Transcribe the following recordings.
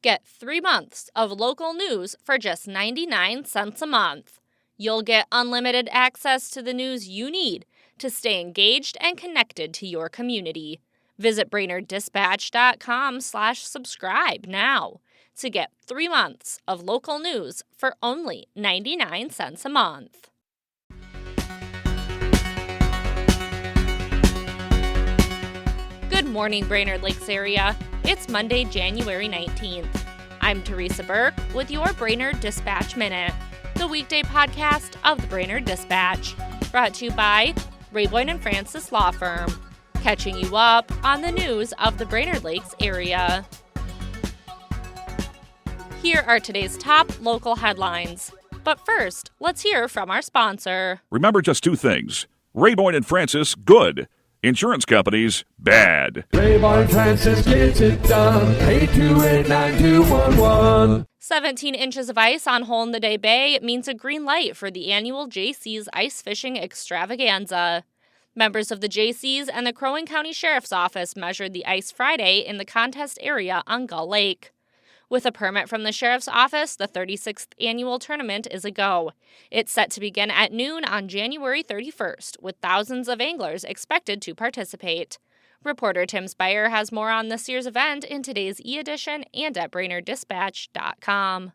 Get 3 months of local news for just 99 cents a month. You'll get unlimited access to the news you need to stay engaged and connected to your community. Visit BrainerdDispatch.com/subscribe now to get 3 months of local news for only 99 cents a month. Good morning, Brainerd Lakes area. It's Monday, January 19th. I'm Teresa Burke with your Brainerd Dispatch Minute, the weekday podcast of the Brainerd Dispatch, brought to you by Rayboyne & Francis Law Firm, catching you up on the news of the Brainerd Lakes area. Here are today's top local headlines. But first, let's hear from our sponsor. Remember just two things. Rayboyne & Francis, good. Insurance companies, bad. Rayboyne & Francis gets it done. 828-9211. 17 inches of ice on Hole-in-the-Day Bay means a green light for the annual Jaycees Ice Fishing Extravaganza. Members of the Jaycees and the Crow Wing County Sheriff's Office measured the ice Friday in the contest area on Gull Lake. With a permit from the Sheriff's Office, the 36th annual tournament is a go. It's set to begin at noon on January 31st, with thousands of anglers expected to participate. Reporter Tim Spire has more on this year's event in today's e-edition and at BrainerdDispatch.com.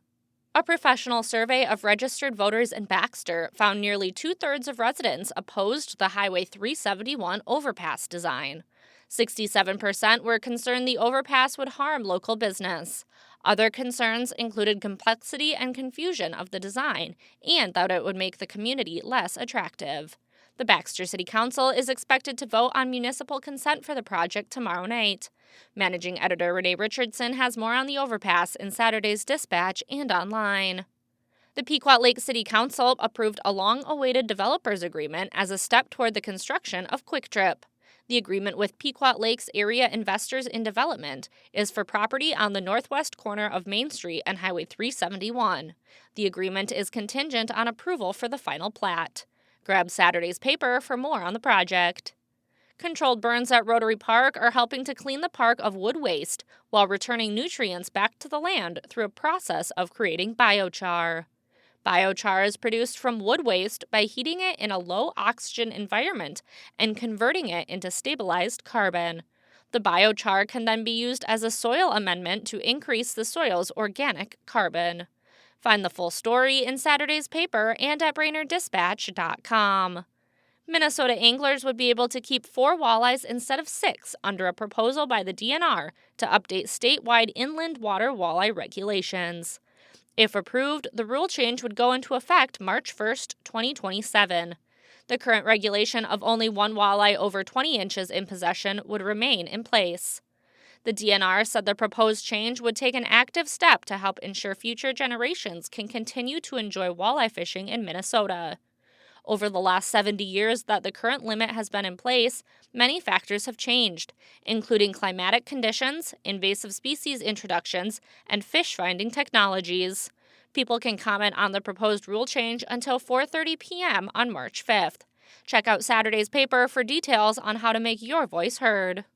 A professional survey of registered voters in Baxter found nearly two-thirds of residents opposed the Highway 371 overpass design. 67% were concerned the overpass would harm local business. Other concerns included complexity and confusion of the design and that it would make the community less attractive. The Baxter City Council is expected to vote on municipal consent for the project tomorrow night. Managing editor Renee Richardson has more on the overpass in Saturday's Dispatch and online. The Pequot Lake City Council approved a long-awaited developers agreement as a step toward the construction of Quick Trip. The agreement with Pequot Lakes Area Investors in Development is for property on the northwest corner of Main Street and Highway 371. The agreement is contingent on approval for the final plat. Grab Saturday's paper for more on the project. Controlled burns at Rotary Park are helping to clean the park of wood waste while returning nutrients back to the land through a process of creating biochar. Biochar is produced from wood waste by heating it in a low-oxygen environment and converting it into stabilized carbon. The biochar can then be used as a soil amendment to increase the soil's organic carbon. Find the full story in Saturday's paper and at BrainerdDispatch.com. Minnesota anglers would be able to keep 4 walleyes instead of 6 under a proposal by the DNR to update statewide inland water walleye regulations. If approved, the rule change would go into effect March 1, 2027. The current regulation of only 1 walleye over 20 inches in possession would remain in place. The DNR said the proposed change would take an active step to help ensure future generations can continue to enjoy walleye fishing in Minnesota. Over the last 70 years that the current limit has been in place, many factors have changed, including climatic conditions, invasive species introductions, and fish-finding technologies. People can comment on the proposed rule change until 4:30 p.m. on March 5th. Check out Saturday's paper for details on how to make your voice heard.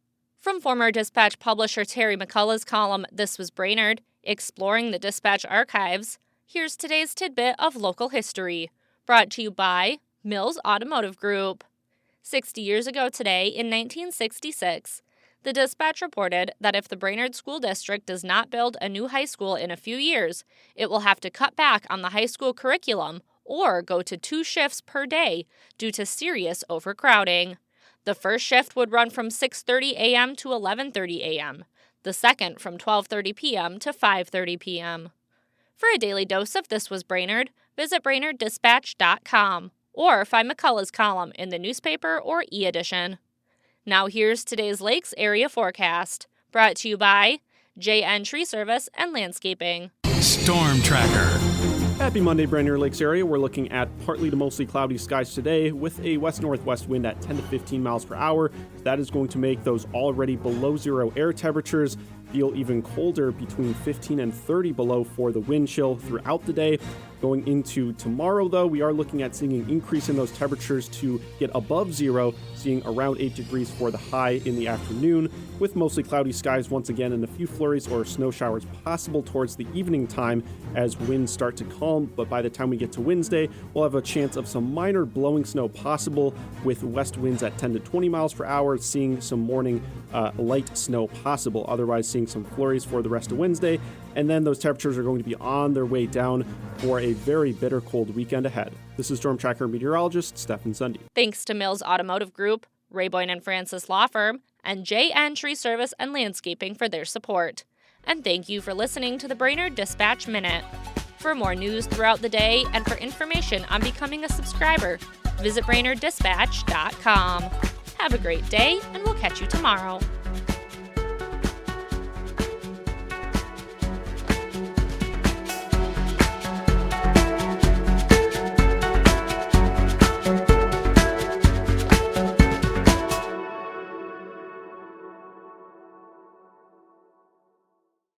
From former Dispatch publisher Terry McCullough's column, This Was Brainerd, Exploring the Dispatch Archives, here's today's tidbit of local history. Brought to you by Mills Automotive Group. 60 years ago today, in 1966, the Dispatch reported that if the Brainerd School District does not build a new high school in a few years, it will have to cut back on the high school curriculum or go to 2 shifts per day due to serious overcrowding. The first shift would run from 6:30 a.m. to 11:30 a.m., the second from 12:30 p.m. to 5:30 p.m. For a daily dose of This Was Brainerd, visit BrainerdDispatch.com or find McCullough's column in the newspaper or e-edition. Now here's today's Lakes area forecast, brought to you by JN Tree Service and Landscaping. Storm Tracker. Happy Monday, Brainerd Lakes area. We're looking at partly to mostly cloudy skies today with a west-northwest wind at 10 to 15 miles per hour. That is going to make those already below zero air temperatures feel even colder, between 15 and 30 below for the wind chill throughout the day. Going into tomorrow, though, we are looking at seeing an increase in those temperatures to get above zero, seeing around 8 degrees for the high in the afternoon, with mostly cloudy skies once again and a few flurries or snow showers possible towards the evening time as winds start to calm. But by the time we get to Wednesday, we'll have a chance of some minor blowing snow possible with west winds at 10 to 20 miles per hour, seeing some morning light snow possible. Otherwise, seeing some flurries for the rest of Wednesday. And then those temperatures are going to be on their way down for a very bitter cold weekend ahead. This is Storm Tracker meteorologist Stefan Sundy. Thanks to Mills Automotive Group, Ray Boyne and Francis Law Firm, and JN Tree Service and Landscaping for their support. And thank you for listening to the Brainerd Dispatch Minute. For more news throughout the day and for information on becoming a subscriber, visit BrainerdDispatch.com. Have a great day, and we'll catch you tomorrow.